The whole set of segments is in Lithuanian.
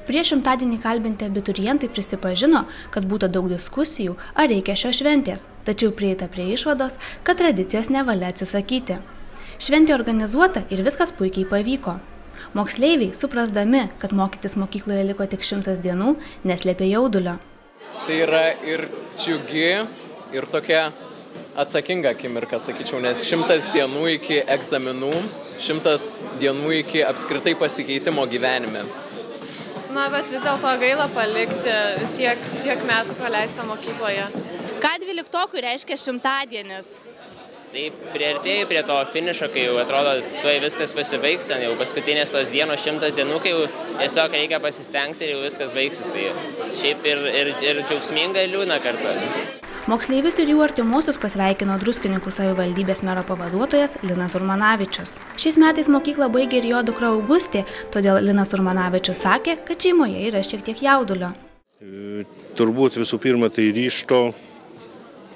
Prieš šimtadienį kalbinti abiturientai prisipažino, kad būta daug diskusijų, ar reikia šios šventės, tačiau prieita prie išvados, kad tradicijos nevalia atsisakyti. Šventė organizuota ir viskas puikiai pavyko. Moksleiviai, suprasdami, kad mokytis mokykloje liko tik 100 dienų, neslėpė jaudulio. Tai yra ir džiugi, ir tokia atsakinga akimirka, sakyčiau, nes 100 dienų iki egzaminų, 100 dienų iki apskritai pasikeitimo gyvenime. Na, bet vis dėlto gaila palikti vis tiek metų praleistą mokykloje. Ką 12-okui reiškia šimtadienis? Tai priartėjai prie to finišo, kai jau atrodo, tuoj viskas pasibaigs, ten jau paskutinės tos dienos 100 dienų, kai jau tiesiog reikia pasistengti ir jau viskas baigsis. Tai šiaip ir džiaugsminga ir liūdna kartu. Moksleivius ir jų artimuosius pasveikino Druskininkų savivaldybės mero pavaduotojas Linas Urmanavičius. Šiais metais mokyklą baigė ir jo dukra Augustė, todėl Linas Urmanavičius sakė, kad šeimoje yra šiek tiek jaudulio. Turbūt visų pirma tai ryžto,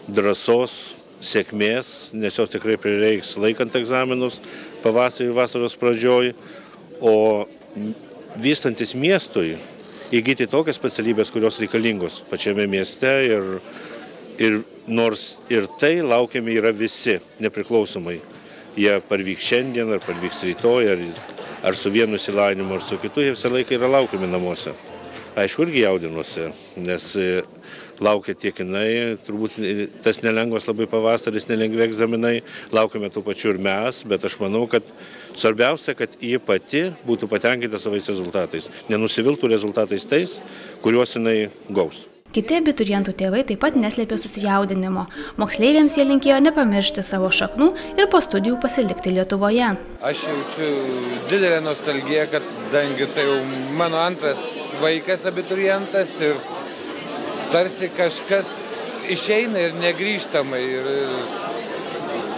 drąsos, sėkmės, nes jos tikrai prireiks laikant egzaminus pavasarį ir vasaros pradžioj, o vystantis miestui įgyti tokias specialybės, kurios reikalingos pačiame mieste ir nors ir tai laukiami yra visi, nepriklausomai. Jie parvyks šiandien, ar parvyks rytoj, ar su vienu išsilavinimu, ar su kitu, jie visą laiką yra laukiami namuose. Aišku, irgi jaudinuosi, nes laukia tiek jinai, turbūt tas nelengvas labai pavasaris, nelengvi egzaminai, laukiame tų pačių ir mes, bet aš manau, kad svarbiausia, kad ji pati būtų patenkinta savais rezultatais, nenusiviltų rezultatais tais, kuriuos jinai gaus. Kiti abiturientų tėvai taip pat neslėpė susijaudinimo. Moksleiviams jie linkėjo nepamiršti savo šaknų ir po studijų pasilikti Lietuvoje. Aš jaučiu didelę nostalgiją, kadangi tai jau mano antras vaikas abiturientas ir tarsi kažkas išeina ir negrįžtamai. Ir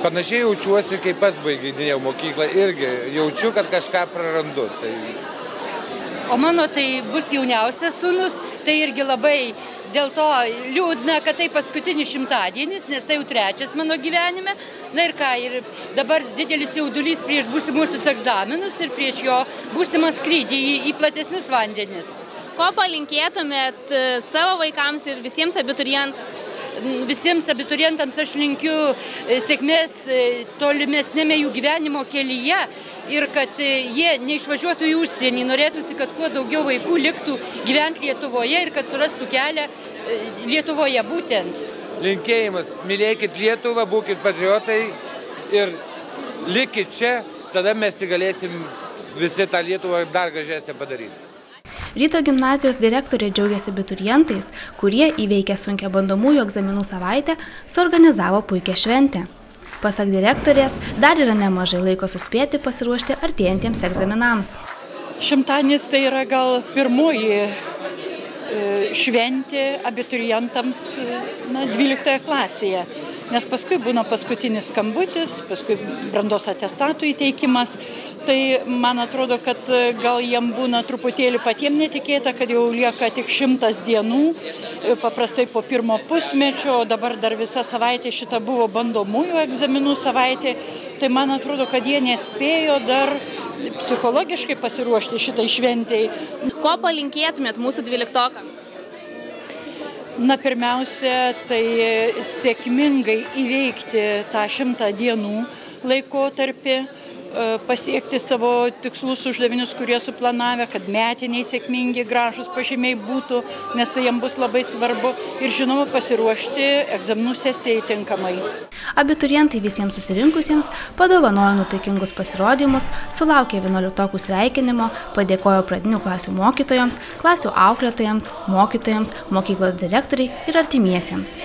panašiai jaučiuosi, kai pats baiginėjau mokyklą, irgi jaučiu, kad kažką prarandu. O mano tai bus jauniausias sūnus, tai irgi labai dėl to liūdna, kad tai paskutinis šimtadienis, nes tai jau trečias mano gyvenime. Na ir ką, ir dabar didelis jaudulys prieš būsimuosius egzaminus ir prieš jo būsimą skrydį į platesnius vandenis. Ko palinkėtumėt savo vaikams ir visiems abiturientams? Visiems abiturientams aš linkiu sėkmės tolimesnėme jų gyvenimo kelyje ir kad jie neišvažiuotų į užsienį. Norėtųsi, kad kuo daugiau vaikų liktų gyventi Lietuvoje ir kad surastų kelią Lietuvoje būtent. Linkėjimas, mylėkit Lietuvą, būkit patriotai ir likit čia, tada mes tik galėsim visi tą Lietuvą dar gražesnę padaryti. Ryto gimnazijos direktorė džiaugiasi abiturientais, kurie įveikę sunkią bandomųjų egzaminų savaitę, suorganizavo puikią šventę. Pasak direktorės, dar yra nemažai laiko suspėti pasiruošti artėjantiems egzaminams. Šimtadienis tai yra gal pirmoji šventė abiturientams 12 klasėje, nes paskui būna paskutinis skambutis, paskui brandos atestatų įteikimas. Tai man atrodo, kad gal jiem būna truputėlį patiem netikėta, kad jau lieka tik 100 dienų, paprastai po pirmo pusmečio, o dabar dar visa savaitė šita buvo bandomųjų egzaminų savaitė. Tai man atrodo, kad jie nespėjo dar psichologiškai pasiruošti šitai šventei. Ko palinkėtumėt mūsų 12-okams? Na, pirmiausia, tai sėkmingai įveikti tą 100 dienų laikotarpį, pasiekti savo tikslus uždavinius, kurie suplanavę, kad metiniai sėkmingi, gražus pažymiai būtų, nes tai jam bus labai svarbu ir žinoma pasiruošti egzaminų sesijai tinkamai. Abiturientai visiems susirinkusiems padovanojo nuotaikingus pasirodymus, sulaukė 11-okų sveikinimo, padėkojo pradinių klasių mokytojams, klasių auklėtojams, mokytojams, mokyklos direktoriai ir artimiesiems.